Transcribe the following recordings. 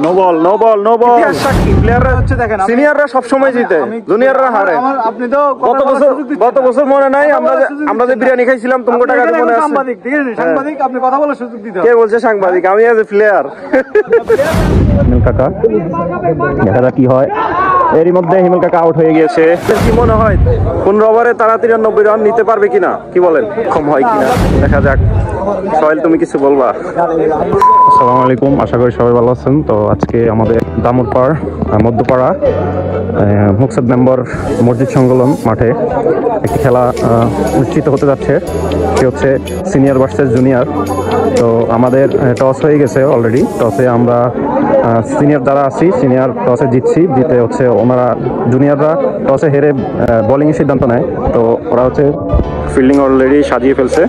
No ball no ball no ball. প্লেয়াররা হচ্ছে দেখেন সিনিয়ররা সব সময় জিতে, জুনিয়ররা হারে। আপনি তো গত বছর মনে নাই আমরা যে বিরিয়ানি খাইছিলাম তোমাকে টাকা দিয়ে মনে আছে? সাংবাদিক, ঠিক আছে সাংবাদিক, আপনি কথা বলার সুযোগ দিতে হবে। কে বলছে সাংবাদিক? আমি এজ এ প্লেয়ার। হিমেল কাকা, দেখা যাক কি হয়। এরই মধ্যে হিমেল কাকা আউট হয়ে গিয়েছে। কি মনে হয় 15 ওভারে তারা 93 রান নিতে পারবে কিনা, কি বলেন? কম হয় কিনা দেখা যাক। সোহেল তুমি কিছু বলবা? আসসালামু আলাইকুম, আশা করি সবাই ভালো আছেন। তো আজকে আমাদের দামুরপাড় মধ্যপাড়া মুকসাদ মেম্বার মসজিদ সংলগ্ন মাঠে একটি খেলা অনুষ্ঠিত হতে যাচ্ছে। সে হচ্ছে সিনিয়র ভার্সেস জুনিয়র। তো আমাদের টস হয়ে গেছে অলরেডি। টসে আমরা সিনিয়র যারা আছি, সিনিয়র টসে জিতে হচ্ছে ওনারা জুনিয়ররা টসে হেরে বোলিংয়ের সিদ্ধান্ত নেয়। তো ওরা হচ্ছে ফিল্ডিং অলরেডি সাজিয়ে ফেলছে।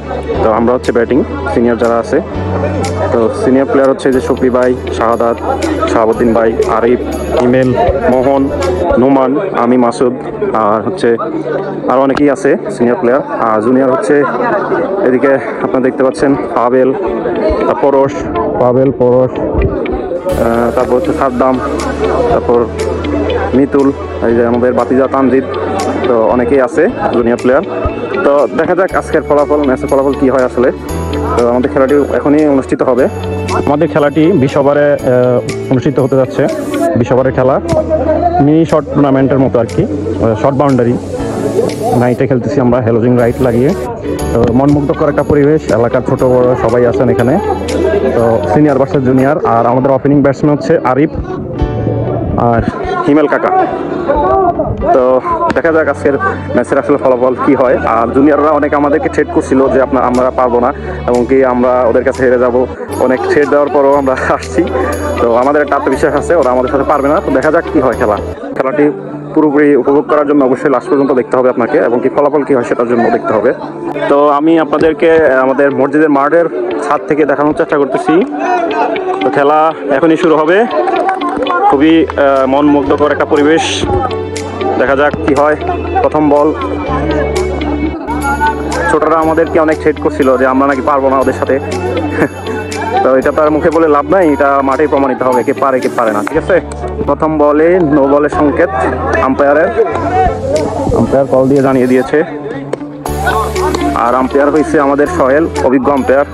তো আমরা হচ্ছে ব্যাটিং, সিনিয়র যারা আছে। তো সিনিয়র প্লেয়ার হচ্ছে যে শফি ভাই, শাহাদাত, শাহাবুদ্দিন ভাই, আরিফ, ইমেল, মোহন, নোমান, আমি, মাসুদ, আর হচ্ছে আরও অনেকেই আছে সিনিয়র প্লেয়ার। আর জুনিয়র হচ্ছে এদিকে আপনারা দেখতে পাচ্ছেন পাবেল, পরশ, তারপর হচ্ছে সাদ্দাম, তারপর মিতুল, এই যে আমাদের বাতিজা তানজিদ। তো অনেকেই আছে জুনিয়র প্লেয়ার। তো দেখা যাক আজকের ফলাফল, ম্যাচের ফলাফল কী হয় আসলে। তো আমাদের খেলাটি এখনই অনুষ্ঠিত হবে। আমাদের খেলাটি 20 ওভারে অনুষ্ঠিত হতে যাচ্ছে। 20 ওভারের খেলা, মিনি শর্ট টুর্নামেন্টের মতো আর কি, শর্ট বাউন্ডারি নাইটে খেলতেছি আমরা হ্যালোজিং রাইট লাগিয়ে। তো মনমুগ্ধকর একটা পরিবেশ, এলাকার ছোট বড় সবাই আছেন এখানে। তো সিনিয়র ভার্সেস জুনিয়র। আর আমাদের ওপেনিং ব্যাটসম্যান হচ্ছে আরিফ আর হিমেল কাকা। তো দেখা যাক আজকের ম্যাচের আসলে ফলাফল কি হয়। আর জুনিয়ররা অনেক আমাদেরকে থ্রেট করছিল যে আমরা পারবো না এবং কি আমরা ওদের কাছে হেরে যাব। অনেক থ্রেট দেওয়ার পরও আমরা আসছি। তো আমাদের একটা আত্মবিশ্বাস আছে ওরা আমাদের সাথে পারবে না। তো দেখা যাক কি হয়। খেলাটি পুরোপুরি উপভোগ করার জন্য অবশ্যই লাস্ট পর্যন্ত দেখতে হবে আপনাকে, এবং কি ফলাফল কি হয় সেটার জন্য দেখতে হবে। তো আমি আপনাদেরকে আমাদের মসজিদের মাঠের ছাদ থেকে দেখানোর চেষ্টা করতেছি। তো খেলা এখনই শুরু হবে। খুবই মন মুগ্ধকর একটা পরিবেশ। দেখা যাক কি হয়। প্রথম বল। ছোটরা আমাদেরকে অনেক থ্রেট করছিল যে আমরা নাকি পারবো না ওদের সাথে। তো এটা তার মুখে বলে লাভ নাই, এটা মাঠেই প্রমাণিত হবে কে পারে কে পারে না। ঠিক আছে, প্রথম বলে নো বলের সংকেত আম্পায়ার কল দিয়ে জানিয়ে দিয়েছে। আর আম্পায়ার হয়েছে আমাদের সোহেল, অভিজ্ঞ আম্পায়ার।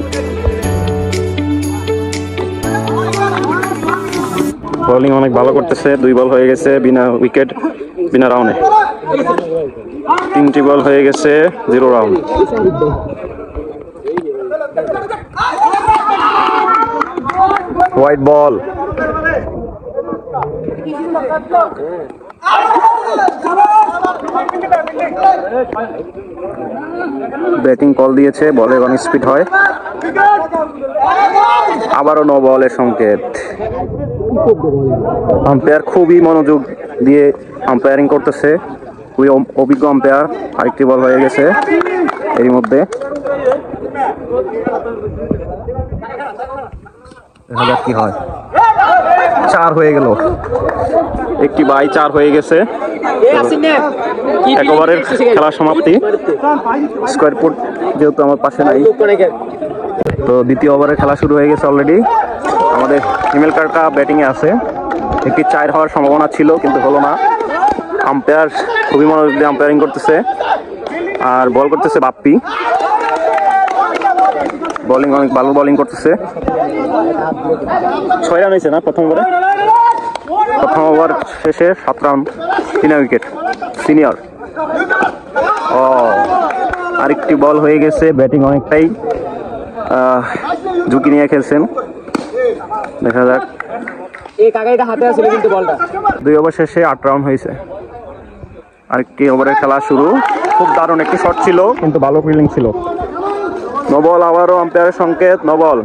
বোলিং অনেক ভালো করতেছে। 2 বল হয়ে গেছে বিনা উইকেট, বিনা রাউন্ডে। 3টি বল হয়ে গেছে 0 round. White ball. Batting call দিয়েছে, বলের অনেক স্পিড হয়। আবারও নো বলের সংকেত। আম্পায়ার খুবই মনোযোগ দিয়ে আম্পায়ারিং করতেছে, খুবই অভিজ্ঞ আম্পায়ার। আরেকটি বল হয়ে গেছে এরই মধ্যে। দেখা যাক কি হয়। 4 হয়ে গেল, একটি বাই 4 হয়ে গেছে। 1 ওভারের খেলা সমাপ্তি। স্কোয়ার ফুট যেহেতু আমার পাশে নাই, তো দ্বিতীয় ওভারের খেলা শুরু হয়ে গেছে অলরেডি। আমাদের হিমেল কাকা ব্যাটিংয়ে আছে। একটি 4 হওয়ার সম্ভাবনা ছিল কিন্তু হলো না। আম্পায়ার খুবই মনোযোগ দিয়ে আম্পায়ারিং করতেছে। আর বল করতেছে বাপ্পি। বোলিং অনেক ভালো বোলিং করতেছে। 6 রান হয়েছে না প্রথম ওভারে? প্রথম ওভার শেষে 7 রান, 3 উইকেট সিনিয়র। আরেকটি বল হয়ে গেছে। ব্যাটিং অনেকটাই ঝুঁকি নিয়ে খেলছেন। দেখা যাক। 2 ওভার শেষে 8 রান হয়েছে। আরেকটি ওভারের খেলা শুরু। খুব দারুণ একটি শট ছিল কিন্তু ভালো ফিল্ডিং ছিল। No ball. আবারও আম্পায়ারের সংকেত নো বল।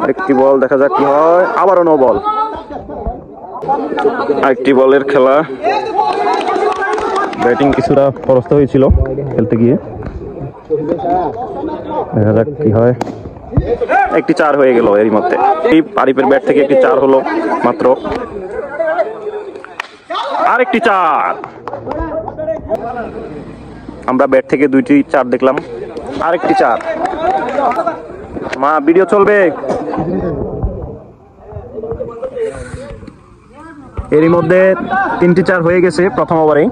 আরেকটি বল, দেখা যাক কি হয়। আবারও নো বল। আরেকটি বলের খেলা। ব্যাটিং কিছুটা পরাস্ত হয়েছিল খেলতে গিয়ে। দেখা যাক কি হয়। একটি 4 হয়ে গেল এরই মধ্যে। আরিফের ব্যাট থেকে একটি 4 হলো মাত্র। আরেকটি 4। আমরা ব্যাট থেকে 2টি 4 দেখলাম। আরেকটি 4 মা ভিডিও চলবে এরই মধ্যে 3টি 4 হয়ে গেছে প্রথম ওভারেই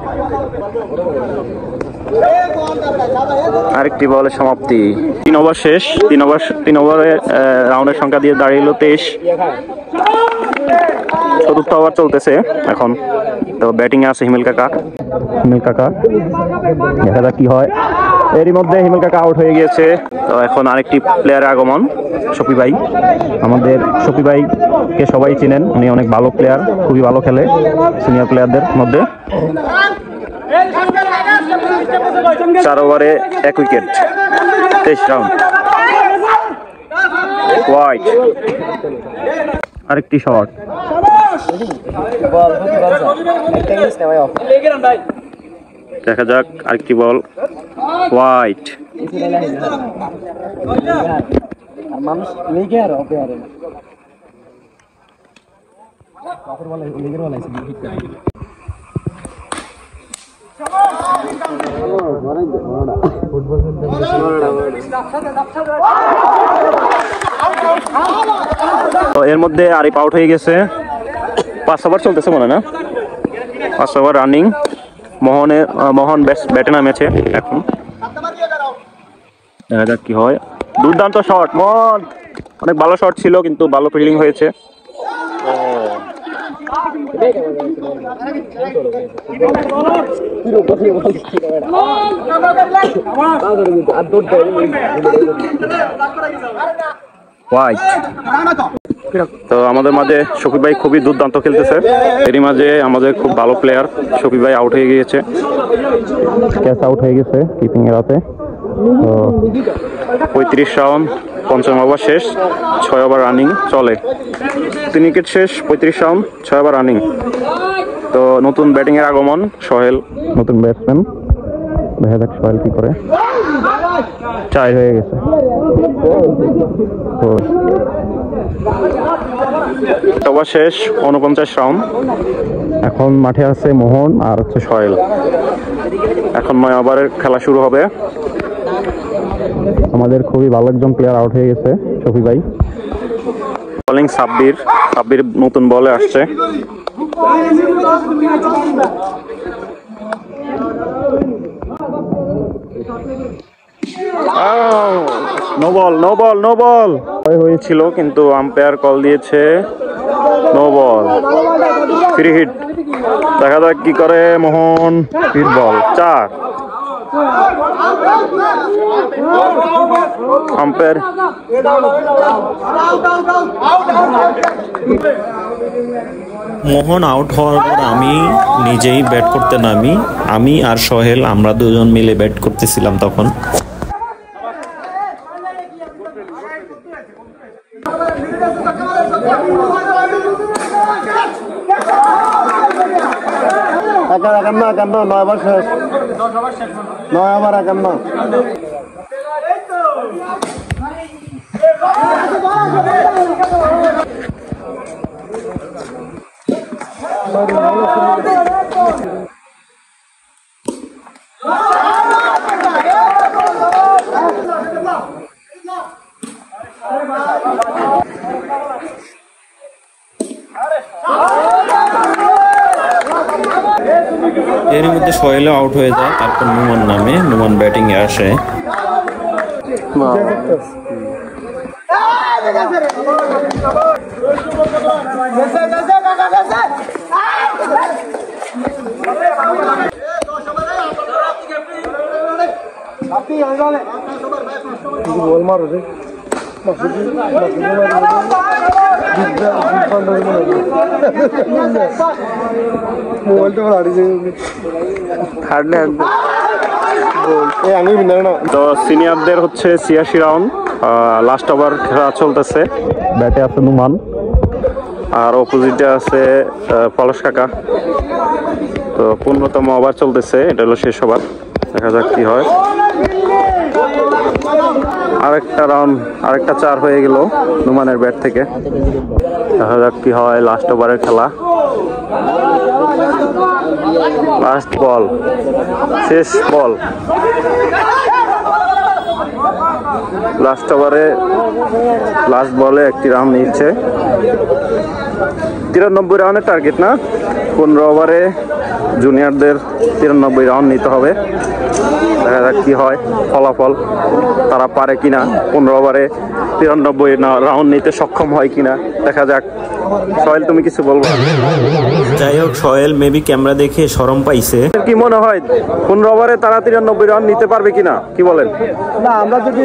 আরেকটি বলে সমাপ্তি 3 ওভার শেষ 3 ওভারে রাউন্ডের সংখ্যা দিয়ে দাঁড়িয়ে 23 চতুর্থ ওভার চলতেছে এখন তো ব্যাটিং এ আছে হিমেল কাকা দেখা যাক কি হয় এরই মধ্যে হিমেল কাকা আউট হয়ে গিয়েছে তো এখন আরেকটি প্লেয়ারের আগমন শফি ভাই আমাদের শফি ভাইকে সবাই চিনেন উনি অনেক ভালো প্লেয়ার খুবই ভালো খেলে সিনিয়র প্লেয়ারদের মধ্যে 4 ওভারে 1 উইকেট 23 রাউন্ড ওয়াইড আরেকটি শট দেখা যাক আরেকটি বল ওয়াইড এর মধ্যে আরিফ আউট হয়ে গেছে 5 ওভার চলতেছে মনে না 5 ওভার রানিং মোহন ব্যাটে নামেছে এখন দেখা যাক কি হয় দুর্দান্ত শট মোহন অনেক ভালো শট ছিল কিন্তু ভালো ফিল্ডিং হয়েছে তো আমাদের মাঝে শফি ভাই খুবই দুর্দান্ত খেলতেছে এরই মাঝে আমাদের খুব ভালো প্লেয়ার শফি ভাই আউট হয়ে গিয়েছে ক্যাচ আউট হয়ে গেছে কিপিং এর হাতে তো 35 রাউন্ড 5 ওভার শেষ 6 ওভার রানিং চলে 3 উইকেট শেষ 35 রাউন্ড 6 ওভার রানিং তো নতুন ব্যাটিং এর আগমন সোহেল নতুন ব্যাটসম্যান দেখা যাক সোহেল কি করে 4 হয়ে গেছে ওভার শেষ 49 রাউন্ড এখন মাঠে আছে মোহন আর হচ্ছে সোহেল এখন 9 ওভারের খেলা শুরু হবে আমাদের খুবই ভালো একজন প্লেয়ার আউট হয়ে গেছে শফি ভাই বোলিং সাব্বির নতুন বলে আসছে নো বল হয়েছিল কিন্তু আম্পায়ার কল দিয়েছে নো বল ফ্রি হিট দেখা যাক কি করে মোহন হিট বল 4 আম্পায়ার মোহন আউট হওয়ার পর আমি নিজেই ব্যাট করতে নামি আমি আর সোহেল আমরা দুজন মিলে ব্যাট করতেছিলাম তখন এর মধ্যে সোহেল আউট হয়ে যায় তারপর নুমান নামে নুমান ব্যাটিং এ আসে তো সিনিয়রদের হচ্ছে 86 রাউন্ড লাস্ট ওভার খেলা চলতেছে ব্যাটে আছে নুমান আর অপোজিটে আছে পলাশ কাকা তো 15তম ওভার চলতেছে এটা হলো শেষ ওভার দেখা যাক কি হয় আরেকটা 4 হয়ে গেল নুমানের ব্যাট থেকে দেখা যাক কি হয় লাস্ট ওভারের খেলা লাস্ট বল শেষ বল লাস্ট ওভারে লাস্ট বলে একটি রান নিচ্ছে। 93 রানের টার্গেট না, 15 ওভারে জুনিয়রদের 93 রান নিতে হবে। দেখা যাক কি হয় ফলাফল, তারা পারে কিনা 15 ওভারে 93 রান নিতে সক্ষম হয় কিনা দেখা যাক। সোহেল, তুমি কিছু বলবো? যাই হোক, সোহেল মেবি ক্যামেরা দেখে শরম পাইছে। কি মনে হয় 15 ওভারে তারা 93 রান নিতে পারবে কিনা, কি বলেন? না, আমরা যদি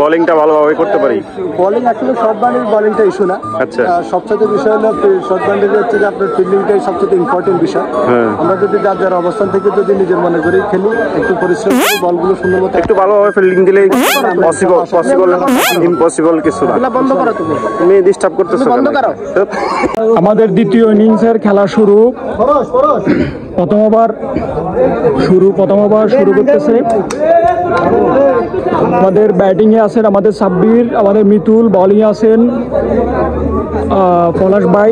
বোলিংটা ভালোভাবে করতে পারি। বোলিং আসলে শর্ট বাউন্ডারি বোলিংটা ইস্যু না। আচ্ছা, সবচেয়ে বিষয় হলো শর্ট বাউন্ডারি হচ্ছে যে আপনার ফিল্ডিংটাই সবচেয়ে ইম্পর্টেন্ট বিষয়। আমরা যদি যার যার অবস্থান থেকে যদি নিজের মনে করি খেলি, একটু পরিশ্রম করি, বলগুলো সুন্দর মতো একটু ভালোভাবে ফিল্ডিং দিলে পসিবল ইম্পসিবল কিছু না। বন্ধ করো, তুমি ডিস্টার্ব করতেছো। আমাদের দ্বিতীয় ইনিংসের খেলা শুরু। প্রথম ওভার শুরু করতেছে। আমাদের ব্যাটিং এ আছেন আমাদের সাব্বির, আমাদের মিতুল, বোলিং এ আছেন পলাশ ভাই।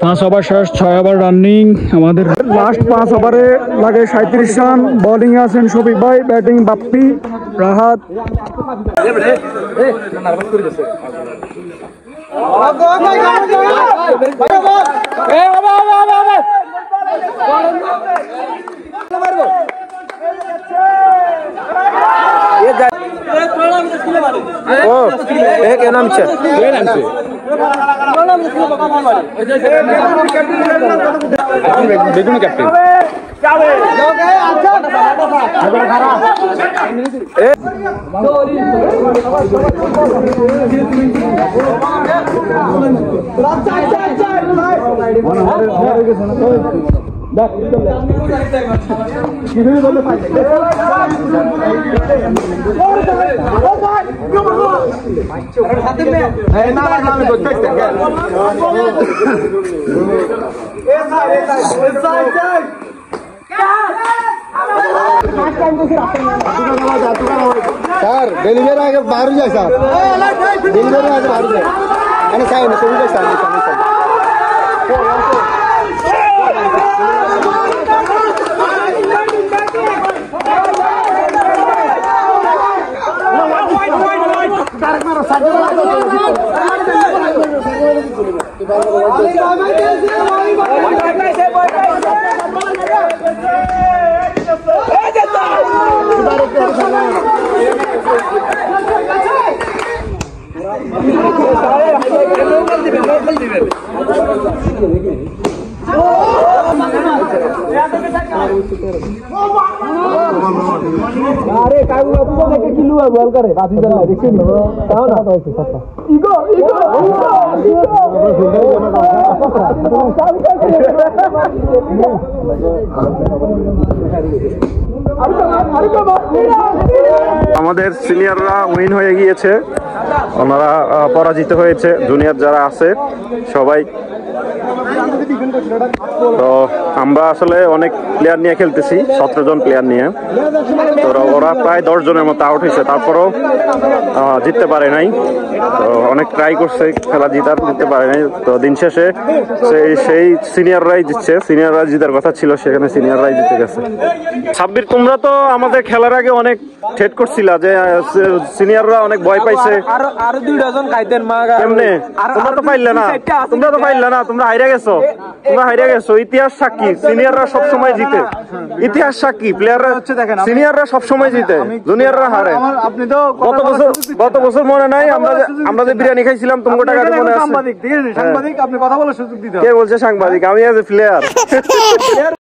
5 ওভার শেষ, 6 ওভার রানিং। আমাদের লাস্ট 5 ওভারে লাগে 37 রান। বোলিং এ আছেন শফিক ভাই, ব্যাটিং বাপ্পি, রাহাত। বেগুনি ক্যাপ্টেন স্যার ডেলিভারি আগে বার হয়ে যায়, স্যার ডেলিভারি আগে বার হয়ে যায়। মানে চাই না সবুজ স্যার আরে কাগু বাবু দেখে কি লুয়া বল করে বাতি জ্বালা দেখছেন তাও না ইগো আমাদের সিনিয়ররা উইন হয়ে গিয়েছে, ওনারা পরাজিত হয়েছে। জুনিয়র যারা আছে সবাই, তো আমরা আসলে অনেক প্লেয়ার নিয়ে খেলতেছি, 17 জন প্লেয়ার নিয়ে। তো ওরা প্রায় 10 জনের মতো আউট হয়েছে, তারপরও জিততে পারে নাই। তো অনেক ট্রাই করছে খেলা জিততে পারে নাই। তো দিন শেষে সেই সিনিয়ররাই জিতছে, সিনিয়ররা জিতার কথা ছিল, সেখানে সিনিয়ররাই জিতে গেছে। সাব্বির, তোমরা তো আমাদের খেলার আগে অনেক ঠেট করছিলা যে সিনিয়ররা অনেক ভয় পাইছে, আরো 2 ডজন খাইতেন মা। কেমনে? তোমরা তো পাইলে না, তোমরা হাইরা গেছো। ইতিহাস সাক্ষী, সিনিয়ররা সবসময় জিতে। ইতিহাস সাক্ষী, প্লেয়াররা হচ্ছে দেখেন, সিনিয়ররা সবসময় জিতে, জুনিয়ররা হারে। আপনি তো গত বছর মনে নাই আমরা যে বিরিয়ানি খাইছিলাম, তোমার টাকা মনে আছে? সাংবাদিক, আপনি কথা বলার সুযোগ দিতে। কে বলছে সাংবাদিক? আমি আজ প্লেয়ার।